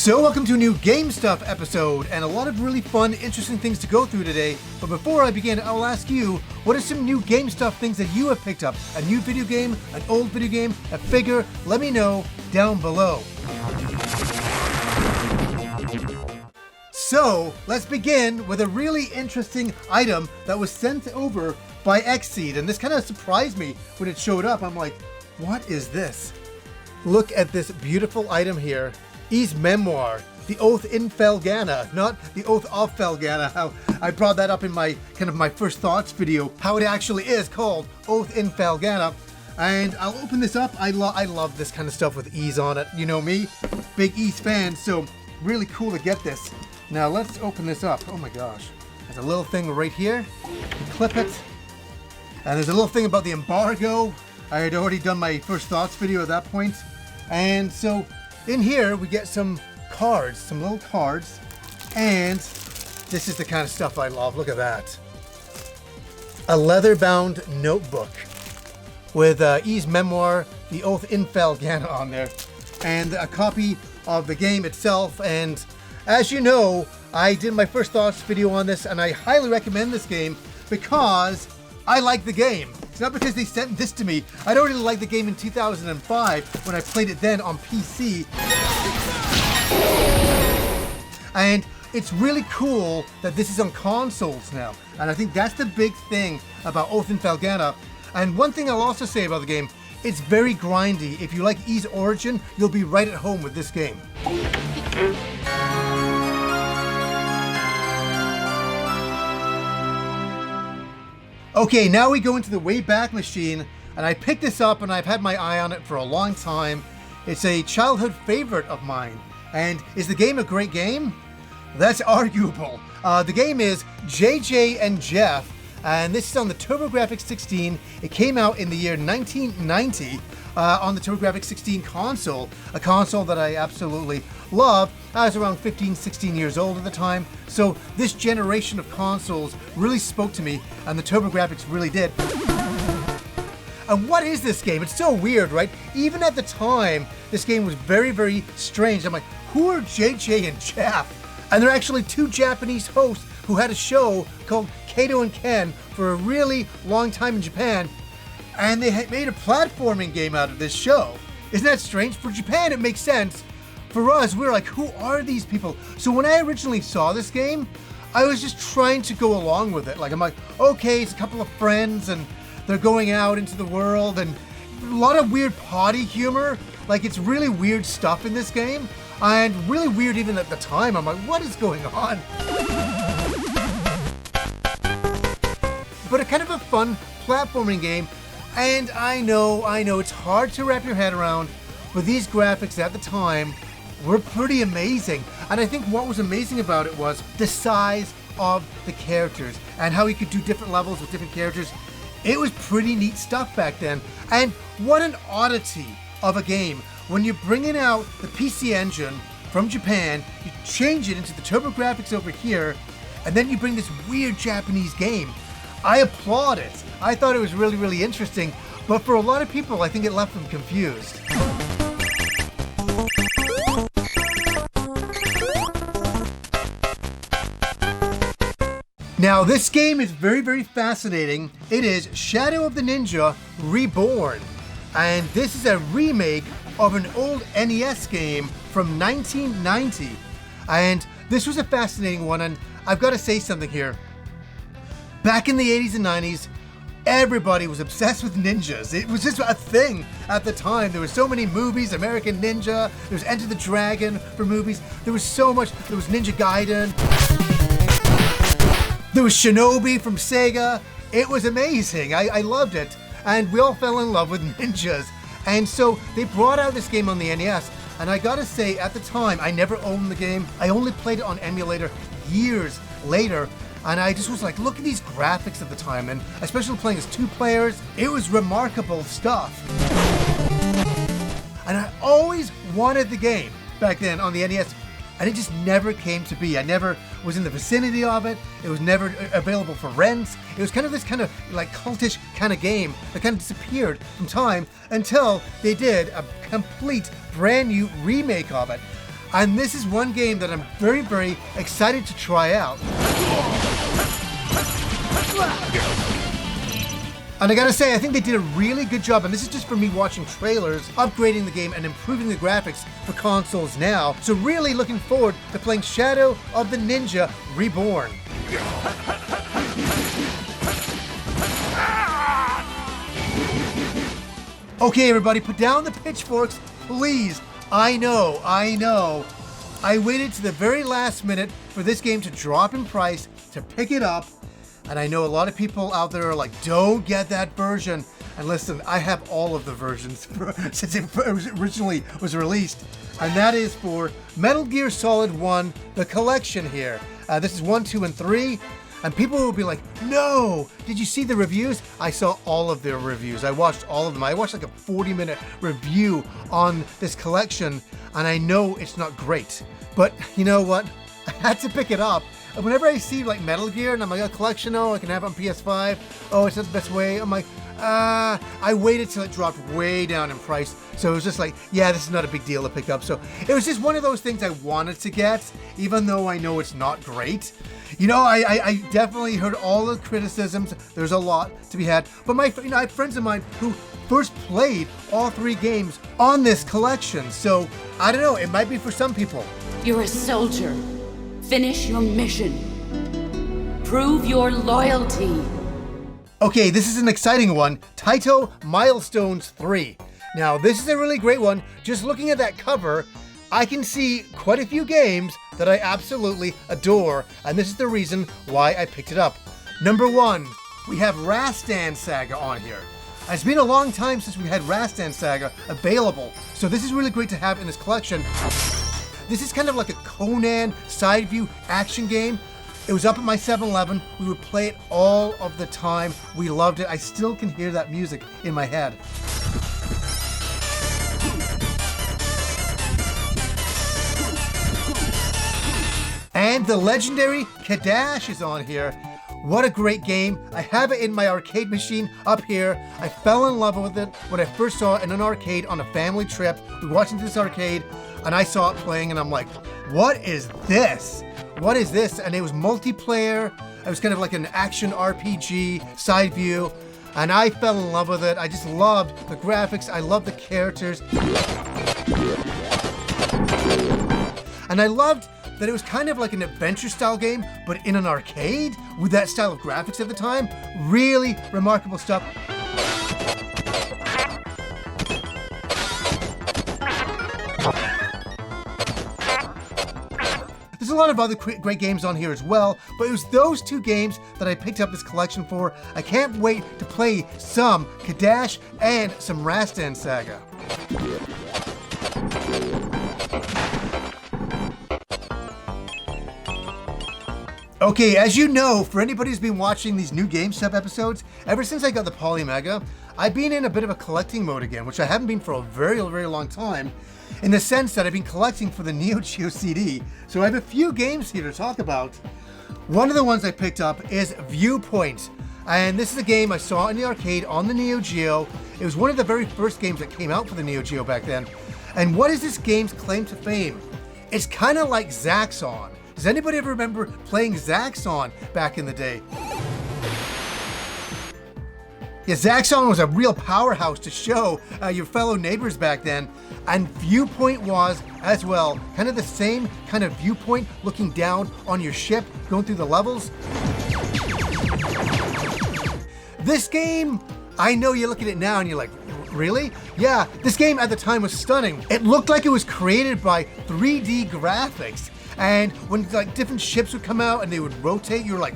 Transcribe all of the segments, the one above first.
So welcome to a new Game Stuff episode, and a lot of really fun, interesting things to go through today. But before I begin, I will ask you, what are some new Game Stuff things that you have picked up? A new video game, an old video game, a figure? Let me know down below. So let's begin with a really interesting item that was sent over by Xseed, and this kind of surprised me when it showed up. I'm like, what is this? Look at this beautiful item here. E's memoir, The Oath in Felgana, not The Oath of Felgana, how I brought that up in my my first thoughts video, how it actually is called Oath in Felgana. And I'll open this up. I love this kind of stuff with E's on it. You know me, big E's fan, so really cool to get this. Now let's open this up. Oh my gosh. There's a little thing right here. You clip it. And there's a little thing about the embargo. I had already done my first thoughts video at that point. And so in here we get some cards, some little cards. And this is the kind of stuff I love. Look at that. A leather-bound notebook with E's memoir, The Oath in Felgana on there. And a copy of the game itself. And as you know, I did my first thoughts video on this, and I highly recommend this game because I like the game. It's not because they sent this to me. I'd already liked the game in 2005 when I played it then on PC. And it's really cool that this is on consoles now. And I think that's the big thing about Oath in Felgana. And one thing I'll also say about the game, it's very grindy. If you like E's Origin, you'll be right at home with this game. Okay, now we go into the Wayback Machine, and I picked this up and I've had my eye on it for a long time. It's a childhood favorite of mine. And is the game a great game? That's arguable. The game is JJ and Jeff, and this is on the TurboGrafx 16. It came out in the year 1990 on the TurboGrafx 16 console, a console that I absolutely love. I was around 15, 16 years old at the time, so this generation of consoles really spoke to me, and the TurboGrafx really did. And what is this game? It's so weird, right? Even at the time, this game was very, very strange. I'm like, who are JJ and Jeff? And they're actually two Japanese hosts who had a show called Kato and Ken for a really long time in Japan, and they had made a platforming game out of this show. Isn't that strange? For Japan, it makes sense. For us, we're like, who are these people? So when I originally saw this game, I was just trying to go along with it. Like, I'm like, okay, it's a couple of friends and they're going out into the world, and a lot of weird potty humor. Like, it's really weird stuff in this game, and really weird even at the time. I'm like, what is going on? But a kind of a fun platforming game. And I know, it's hard to wrap your head around, but these graphics at the time were pretty amazing. And I think what was amazing about it was the size of the characters and how you could do different levels with different characters. It was pretty neat stuff back then. And what an oddity of a game. When you're bringing out the PC Engine from Japan, you change it into the TurboGrafx over here, and then you bring this weird Japanese game. I applaud it. I thought it was really, really interesting, but for a lot of people, I think it left them confused. Now, this game is very, very fascinating. It is Shadow of the Ninja Reborn, and this is a remake of an old NES game from 1990. And this was a fascinating one, and I've got to say something here. Back in the 80s and 90s, everybody was obsessed with ninjas. It was just a thing at the time. There were so many movies, American Ninja, there was Enter the Dragon for movies, there was so much, there was Ninja Gaiden, there was Shinobi from Sega. It was amazing. I loved it. And we all fell in love with ninjas. And so they brought out this game on the NES, and I gotta say, at the time, I never owned the game. I only played it on emulator years later. And I just was like, look at these graphics at the time, and especially playing as two players, it was remarkable stuff. And I always wanted the game back then on the NES, and it just never came to be. I never was in the vicinity of it. It was never available for rent. It was kind of this kind of like cultish kind of game that kind of disappeared from time until they did a complete brand new remake of it. And this is one game that I'm very, very excited to try out. And I gotta say, I think they did a really good job, and this is just for me watching trailers, upgrading the game and improving the graphics for consoles now. So really looking forward to playing Shadow of the Ninja Reborn. Okay, everybody, put down the pitchforks, please. I know. I waited to the very last minute for this game to drop in price to pick it up. And I know a lot of people out there are like, don't get that version. And listen, I have all of the versions since it originally was released. And that is for Metal Gear Solid 1, the collection here. This is 1, 2, and 3. And people will be like, no, did you see the reviews? I saw all of their reviews. I watched all of them. I watched like a 40-minute review on this collection. And I know it's not great. But you know what? I had to pick it up. Whenever I see like Metal Gear and I'm like, a collection, oh, I can have it on PS5. Oh, it's not the best way. I'm like, I waited till it dropped way down in price. So it was just like, yeah, this is not a big deal to pick up. So it was just one of those things I wanted to get, even though I know it's not great. You know, I definitely heard all the criticisms. There's a lot to be had. But I have friends of mine who first played all 3 games on this collection. So I don't know, it might be for some people. You're a soldier. Finish your mission. Prove your loyalty. Okay, this is an exciting one. Taito Milestones 3. Now, this is a really great one. Just looking at that cover, I can see quite a few games that I absolutely adore, and this is the reason why I picked it up. Number 1, we have Rastan Saga on here. It's been a long time since we had Rastan Saga available, so this is really great to have in this collection. This is kind of like a Conan side view action game. It was up at my 7-Eleven. We would play it all of the time. We loved it. I still can hear that music in my head. And the legendary Kadash is on here. What a great game. I have it in my arcade machine up here. I fell in love with it when I first saw it in an arcade on a family trip. We watched into this arcade and I saw it playing and I'm like, what is this? What is this? And it was multiplayer. It was kind of like an action RPG side view. And I fell in love with it. I just loved the graphics. I loved the characters. And I loved that it was kind of like an adventure style game, but in an arcade with that style of graphics at the time. Really remarkable stuff. There's a lot of other great games on here as well, but it was those 2 games that I picked up this collection for. I can't wait to play some Kadash and some Rastan Saga. Okay, as you know, for anybody who's been watching these new GameStop episodes, ever since I got the Polymega, I've been in a bit of a collecting mode again, which I haven't been for a very, very long time, in the sense that I've been collecting for the Geo CD. So I have a few games here to talk about. One of the ones I picked up is Viewpoint. And this is a game I saw in the arcade on the Neo Geo. It was one of the very first games that came out for the Neo Geo back then. And what is this game's claim to fame? It's kind of like Zaxxon. Does anybody ever remember playing Zaxxon back in the day? Yeah, Zaxxon was a real powerhouse to show your fellow neighbors back then. And Viewpoint was as well. Kind of the same kind of viewpoint, looking down on your ship, going through the levels. This game, I know you look at it now and you're like, really? Yeah, this game at the time was stunning. It looked like it was created by 3D graphics. And when like different ships would come out and they would rotate, you're like,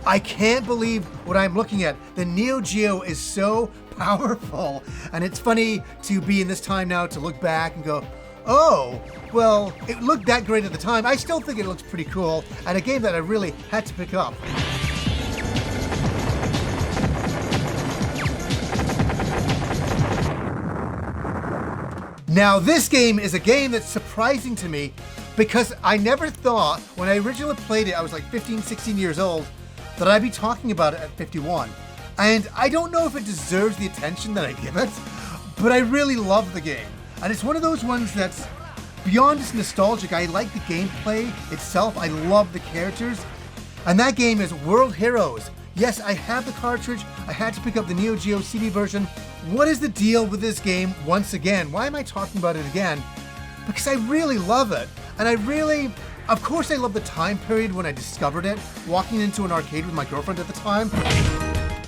I can't believe what I'm looking at. The Neo Geo is so powerful. And it's funny to be in this time now to look back and go, oh, well, it looked that great at the time. I still think it looks pretty cool, and a game that I really had to pick up. Now, this game is a game that's surprising to me because I never thought, when I originally played it, I was like 15, 16 years old, that I'd be talking about it at 51. And I don't know if it deserves the attention that I give it, but I really love the game. And it's one of those ones that's, beyond just nostalgic, I like the gameplay itself. I love the characters. And that game is World Heroes. Yes, I have the cartridge. I had to pick up the Neo Geo CD version. What is the deal with this game once again? Why am I talking about it again? Because I really love it. And of course I love the time period when I discovered it, walking into an arcade with my girlfriend at the time.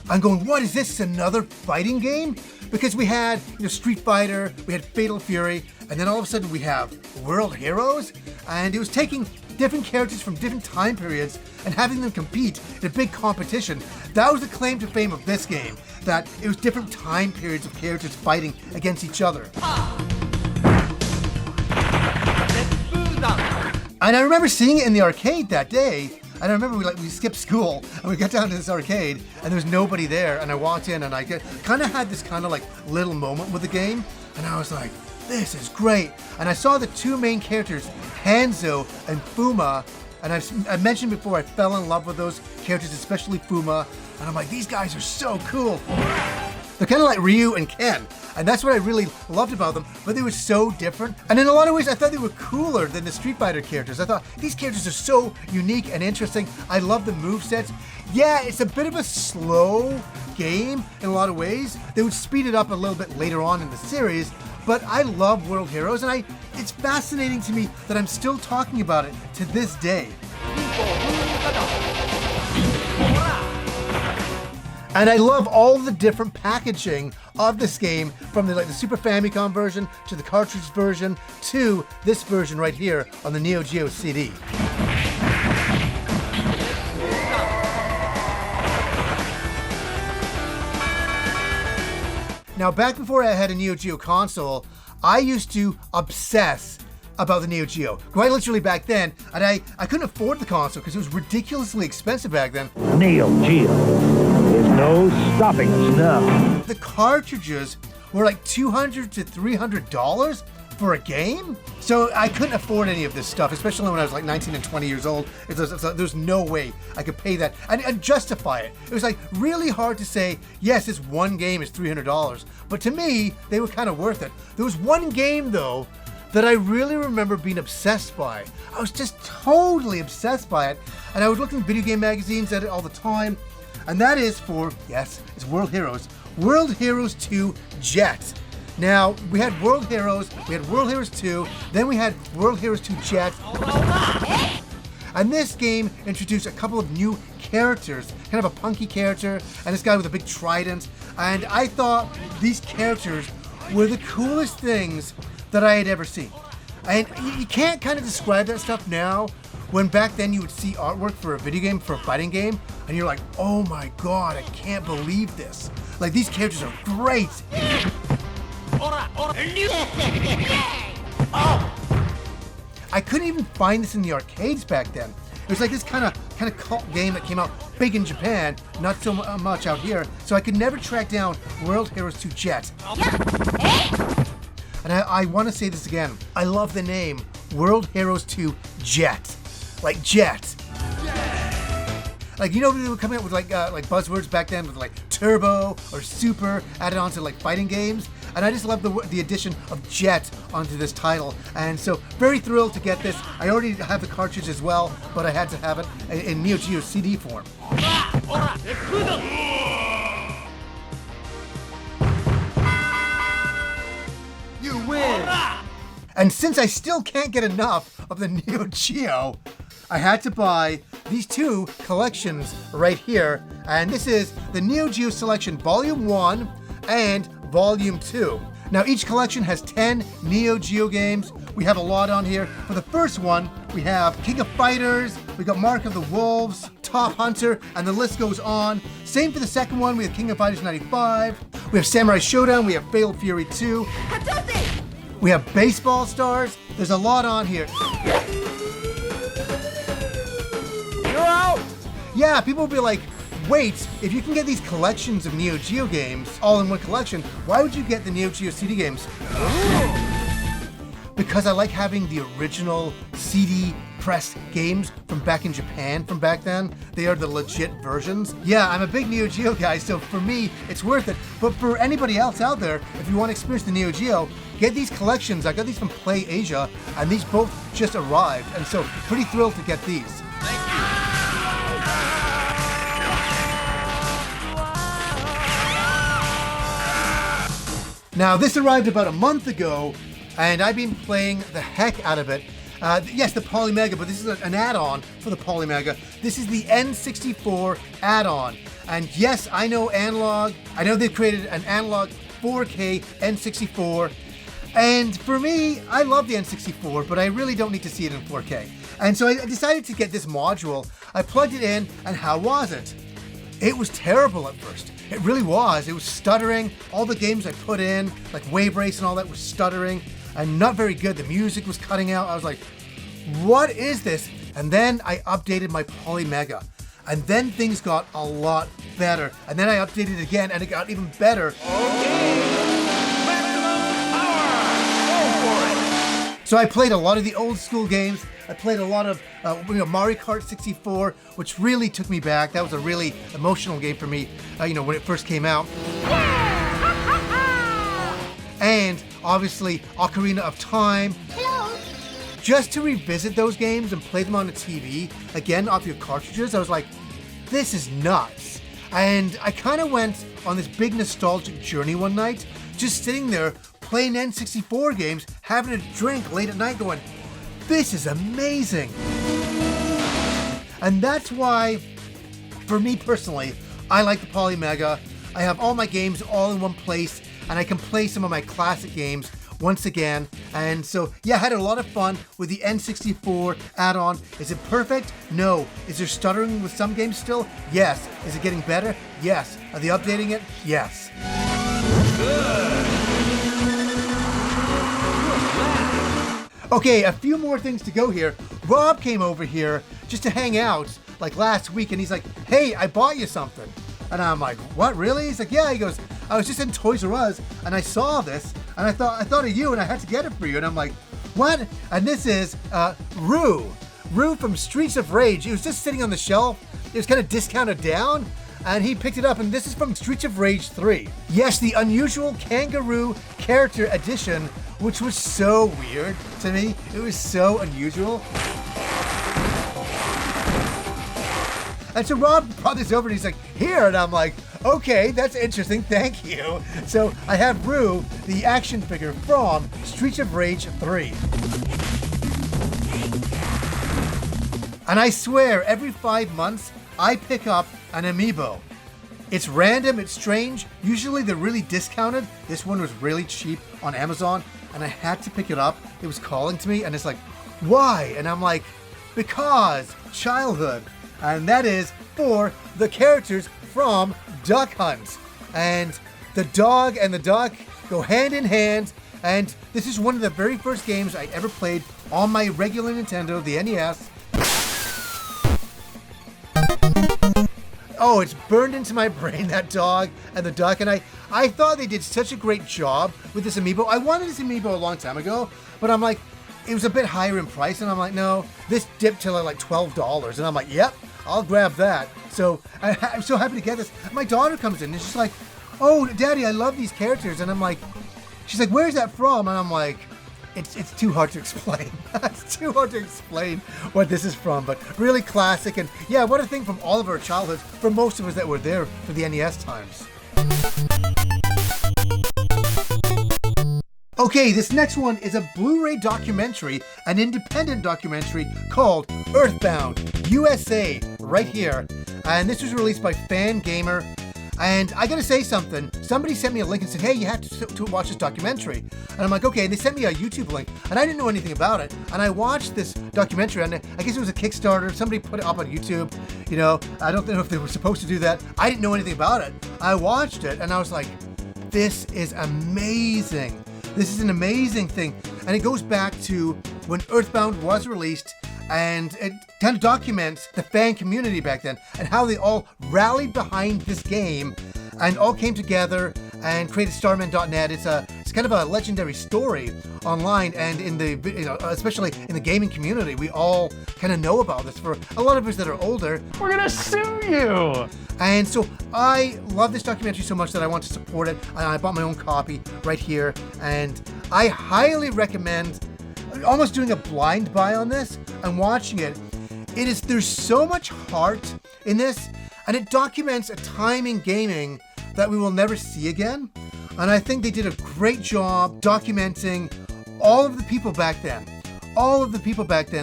I'm going, what is this? It's another fighting game? Because we had Street Fighter, we had Fatal Fury, and then all of a sudden we have World Heroes, and it was taking different characters from different time periods and having them compete in a big competition. That was the claim to fame of this game, that it was different time periods of characters fighting against each other. And I remember seeing it in the arcade that day, and I remember we skipped school and we got down to this arcade and there was nobody there, and I walked in and I kind of had this kind of like little moment with the game, and I was like, this is great. And I saw the two main characters, Hanzo and Fuma, and I mentioned before I fell in love with those characters, especially Fuma, and I'm like, these guys are so cool. They're kind of like Ryu and Ken, and that's what I really loved about them, but they were so different. And in a lot of ways, I thought they were cooler than the Street Fighter characters. I thought, these characters are so unique and interesting. I love the movesets. Yeah, it's a bit of a slow game in a lot of ways. They would speed it up a little bit later on in the series, but I love World Heroes, and it's fascinating to me that I'm still talking about it to this day. And I love all the different packaging of this game, from the Super Famicom version to the cartridge version to this version right here on the Neo Geo CD. Now, back before I had a Neo Geo console, I used to obsess about the Neo Geo. Quite literally back then, and I couldn't afford the console because it was ridiculously expensive back then. Neo Geo. There's no stopping us now. The cartridges were like $200 to $300 for a game? So I couldn't afford any of this stuff, especially when I was like 19 and 20 years old. There's no way I could pay that and justify it. It was like really hard to say, yes, this one game is $300, but to me, they were kind of worth it. There was one game though that I really remember being obsessed by. I was just totally obsessed by it, and I was looking at video game magazines at it all the time. And that is for, yes, it's World Heroes. World Heroes 2 Jet. Now, we had World Heroes, we had World Heroes 2, then we had World Heroes 2 Jet. And this game introduced a couple of new characters, kind of a punky character, and this guy with a big trident. And I thought these characters were the coolest things that I had ever seen. And you can't kind of describe that stuff now, when back then you would see artwork for a video game, for a fighting game, and you're like, oh my god, I can't believe this. Like, these characters are great. I couldn't even find this in the arcades back then. It was like this kind of cult game that came out big in Japan, not so much out here, so I could never track down World Heroes 2 Jet. And I want to say this again. I love the name, World Heroes 2 Jet. Like Jet. Like, you know, they were coming up with like buzzwords back then with like turbo or super added onto like fighting games. And I just love the addition of Jet onto this title. And so very thrilled to get this. I already have the cartridge as well, but I had to have it in Neo Geo CD form. You win! And since I still can't get enough of the Neo Geo, I had to buy these two collections right here. And this is the Neo Geo Selection Volume 1 and Volume 2. Now each collection has 10 Neo Geo games. We have a lot on here. For the first one, we have King of Fighters, we got Mark of the Wolves, Top Hunter, and the list goes on. Same for the second one, we have King of Fighters 95, we have Samurai Showdown, we have Fatal Fury 2, we have Baseball Stars. There's a lot on here. You're out! Yeah, people will be like, wait, if you can get these collections of Neo Geo games all in one collection, why would you get the Neo Geo CD games? because I like having the original CD pressed games from back in Japan from back then. They are the legit versions. Yeah, I'm a big Neo Geo guy, so for me, it's worth it. But for anybody else out there, if you want to experience the Neo Geo, get these collections. I got these from Play Asia, and these both just arrived, and so pretty thrilled to get these. Now, this arrived about a month ago, and I've been playing the heck out of it. Yes, the Polymega, but this is an add-on for the Polymega. This is the N64 add-on. And yes, I know analog. I know they've created an analog 4K N64. And for me, I love the N64, but I really don't need to see it in 4K. And so I decided to get this module. I plugged it in, and how was it? It was terrible at first. It really was. It was stuttering. All the games I put in, like Wave Race and all that, was stuttering and not very good. The music was cutting out. I was like, what is this? And then I updated my Polymega. And then things got a lot better. And then I updated it again and it got even better. Okay. Maximum power. Go for it. So I played a lot of the old school games. I played a lot of Mario Kart 64, which really took me back. That was a really emotional game for me, when it first came out. And obviously Ocarina of Time. Hello. Just to revisit those games and play them on the TV, again, off your cartridges, I was like, this is nuts. And I kind of went on this big nostalgic journey one night, just sitting there playing N64 games, having a drink late at night going, this is amazing. And that's why, for me personally, I like the Polymega. I have all my games all in one place, and I can play some of my classic games once again. And so, yeah, I had a lot of fun with the N64 add-on. Is it perfect? No. Is there stuttering with some games still? Yes. Is it getting better? Yes. Are they updating it? Yes. Okay, a few more things to go here. Rob came over here just to hang out like last week, and he's like, hey, I bought you something. And I'm like, what, really? He's like, yeah. He goes, I was just in Toys R Us and I saw this and I thought of you and I had to get it for you. And I'm like, what? And this is Rue from Streets of Rage. It was just sitting on the shelf. It was kind of discounted down, and he picked it up, and this is from Streets of Rage 3. Yes, the unusual Kangaroo character edition, which was so weird to me. It was so unusual. And so Rob brought this over and he's like, here, and I'm like, okay, that's interesting, thank you. So I have Rue, the action figure from Streets of Rage 3. And I swear, every 5 months, I pick up an amiibo. It's random, it's strange. Usually they're really discounted. This one was really cheap on Amazon, and I had to pick it up. It was calling to me, and it's like, why? And I'm like, because childhood. And that is for the characters from Duck Hunt. And the dog and the duck go hand in hand. And this is one of the very first games I ever played on my regular Nintendo, the NES. Oh, it's burned into my brain, that dog and the duck. And I thought they did such a great job with this amiibo. I wanted this amiibo a long time ago, but I'm like, it was a bit higher in price. And I'm like, no, this dipped to like $12. And I'm like, yep, I'll grab that. So I'm so happy to get this. My daughter comes in and she's like, oh, Daddy, I love these characters. And I'm like, she's like, where's that from? And I'm like, it's too hard to explain. It's too hard to explain what this is from, but really classic. And yeah, what a thing from all of our childhoods, for most of us that were there for the NES times. Okay, this next one is a Blu-ray documentary, an independent documentary called Earthbound, USA, right here. And this was released by Fan Gamer. And I gotta say something. Somebody sent me a link and said, hey, you have to watch this documentary. And I'm like, okay. And they sent me a YouTube link, and I didn't know anything about it. And I watched this documentary, and I guess it was a Kickstarter. Somebody put it up on YouTube. You know, I don't know if they were supposed to do that. I didn't know anything about it. I watched it, and I was like, this is amazing. This is an amazing thing. And it goes back to when Earthbound was released, and it kind of documents the fan community back then and how they all rallied behind this game and all came together and created Starman.net. It's kind of a legendary story online, and in the especially in the gaming community, we all kind of know about this. For a lot of us that are older, We're gonna sue you! and so I love this documentary so much that I want to support it, and I bought my own copy right here, and I highly recommend almost doing a blind buy on this and watching it. There's so much heart in this, and it documents a time in gaming that we will never see again. And I think they did a great job documenting all of the people back then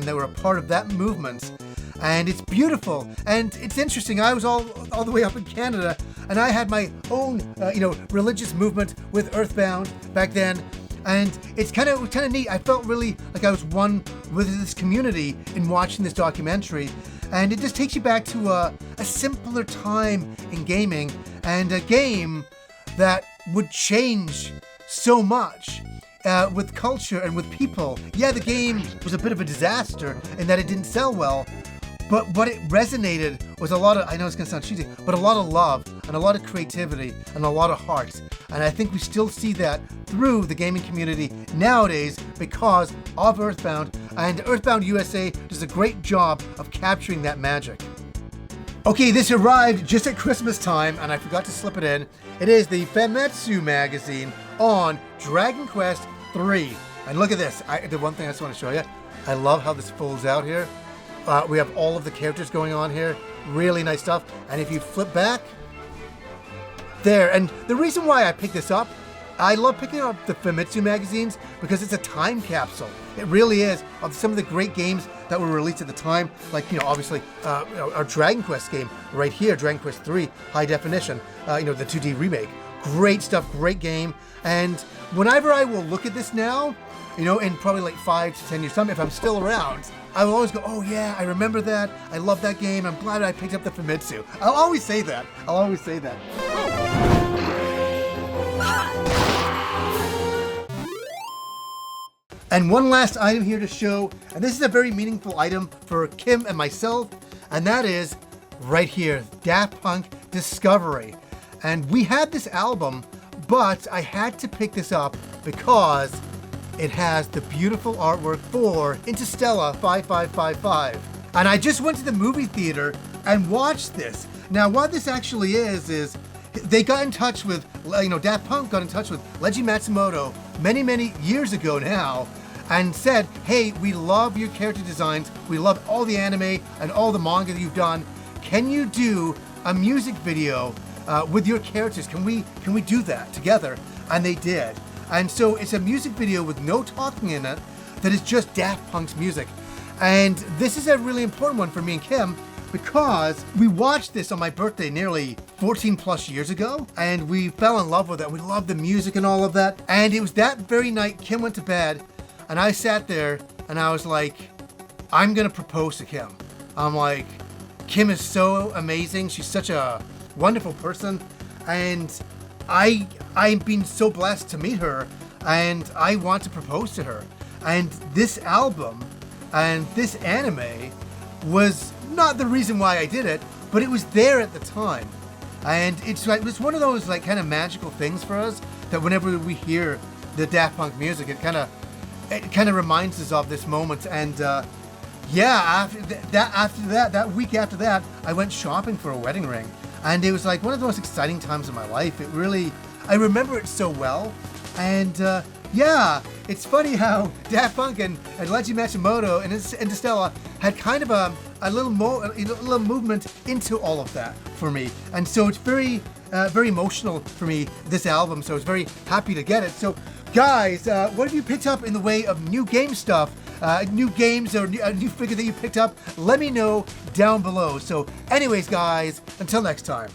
that were a part of that movement. And it's beautiful, and it's interesting. I was all the way up in Canada, and I had my own, religious movement with Earthbound back then. And it's kind of neat. I felt really like I was one with this community in watching this documentary. And it just takes you back to a simpler time in gaming, and a game that would change so much with culture and with people. Yeah, the game was a bit of a disaster in that it didn't sell well, but what it resonated was a lot of, I know it's gonna sound cheesy, but a lot of love and a lot of creativity and a lot of heart. And I think we still see that through the gaming community nowadays because of Earthbound, and Earthbound USA does a great job of capturing that magic. Okay, this arrived just at Christmas time, and I forgot to slip it in. It is the Famitsu magazine on Dragon Quest III. And look at this. The one thing I just want to show you, I love how this folds out here. We have all of the characters going on here. Really nice stuff. And if you flip back, there. And the reason why I picked this up, I love picking up the Famitsu magazines because it's a time capsule. It really is, of some of the great games that were released at the time, like, obviously our Dragon Quest game right here, Dragon Quest III High Definition, the 2D remake. Great stuff, great game. And whenever I will look at this now, in probably like 5 to 10 years time, if I'm still around, I will always go, oh yeah, I remember that. I love that game. I'm glad I picked up the Famitsu. I'll always say that. And one last item here to show, and this is a very meaningful item for Kim and myself, and that is right here, Daft Punk Discovery. And we had this album, but I had to pick this up because it has the beautiful artwork for Interstella 5555. And I just went to the movie theater and watched this. Now, what this actually is they got in touch with, Daft Punk got in touch with Leiji Matsumoto many, many years ago now, and said, hey, we love your character designs, we love all the anime and all the manga that you've done. Can you do a music video with your characters? Can we do that together? And they did. And so it's a music video with no talking in it that is just Daft Punk's music. And this is a really important one for me and Kim because we watched this on my birthday nearly 14 plus years ago, and we fell in love with it. We loved the music and all of that. And it was that very night Kim went to bed, and I sat there and I was like, I'm gonna propose to Kim. I'm like, Kim is so amazing. She's such a wonderful person, and I've been so blessed to meet her, and I want to propose to her. And this album and this anime was not the reason why I did it, but it was there at the time. And it's one of those like kind of magical things for us that whenever we hear the Daft Punk music, it kind of reminds us of this moment. And that week after that, I went shopping for a wedding ring, and it was like one of the most exciting times of my life. I remember it so well. And it's funny how Daft Punk and Leiji Matsumoto and Interstella had kind of a little movement into all of that for me. And so it's very emotional for me, this album. So I was very happy to get it. So guys, what have you picked up in the way of new game stuff? New games or a new figure that you picked up? Let me know down below. So anyways, guys, until next time.